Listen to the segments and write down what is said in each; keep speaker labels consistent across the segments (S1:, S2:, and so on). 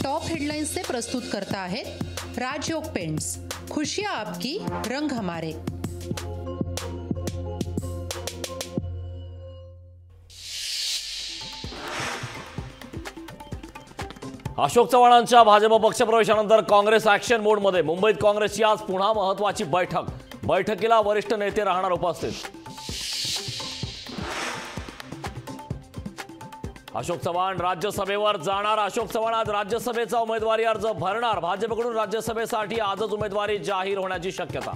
S1: Top headlines से प्रस्तुत करता आहेत राजयोग पेंट्स, खुशियां आपकी, रंग हमारे।
S2: अशोक चव्हाणांच्या भाजप पक्षप्रवेशानंतर काँग्रेस ऍक्शन मोडमध्ये। मुंबईत काँग्रेसची आज पुन्हा महत्त्वाची बैठकीला वरिष्ठ नेते राहणार उपस्थित। अशोक चव्हाण राज्यसभेवर जाणार। अशोक चव्हाण आज राज्यसभेचा उमेदवारी अर्ज भरणार। भाजपकडून राज्यसभेसाठी आजच उमेदवारी जाहीर होण्याची शक्यता।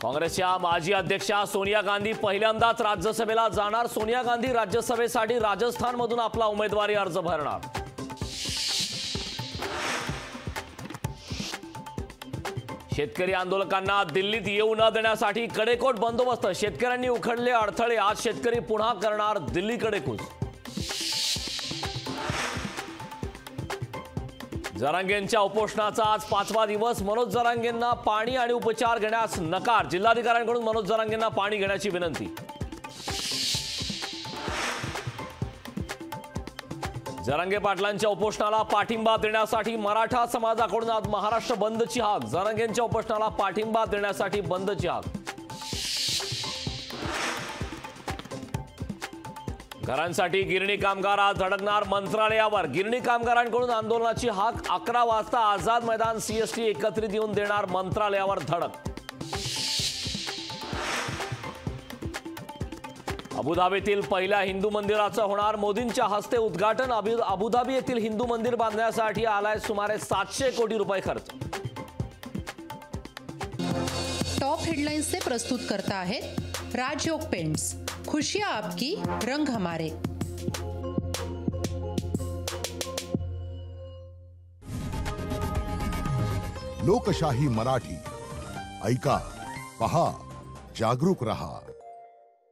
S2: काँग्रेसच्या माजी अध्यक्षा सोनिया गांधी पहिल्यांदाच राज्यसभेला जाणार। सोनिया गांधी राज्यसभेसाठी राजस्थानमधून आपला उमेदवारी अर्ज भरणार। शेतकरी आंदोलकांना दिल्लीत येऊ न देण्यासाठी कडेकोट बंदोबस्त। शेतकऱ्यांनी उखडले अडथळे। आज शेतकरी पुन्हा करणार दिल्लीकडे कूच। जरांगेंच्या उपोषणाचा आज 5वा दिवस। मनोज जरांगेंना पाणी आणि उपचार घेण्यास नकार। जिल्हाधिकाऱ्यांकडून मनोज जरांगेंना पाणी घेण्याची विनंती। जरांगे पाटलांच्या उपोषणाला पाठिंबा देण्यासाठी मराठा समाजाकडून आज महाराष्ट्र बंदची हाक। जरांगेंच्या उपोषणाला पाठिंबा देण्यासाठी बंदची हाक। घरांसाठी गिरणी कामगार आज धडकणार मंत्रालयावर। गिरणी कामगारांकडून आंदोलनाची हाक। 11 वाजता आझाद मैदान सीएसटी एकत्रित येऊन देणार मंत्रालयावर धडक। अबुधाबीतील पहिल्या हिंदू मंदिराचं होणार मोदींच्या हस्ते उद्घाटन। अबुधाबी येथील हिंदू मंदिर बांधण्यासाठी आलाय सुमारे 700 कोटी रुपये खर्च।
S1: टॉप हेडलाइन्स से प्रस्तुत करता आहेत राजयोग पेंट्स, खुशियां आपकी, रंग हमारे।
S3: लोकशाही मराठी ऐका, पहा, जागरूक रहा।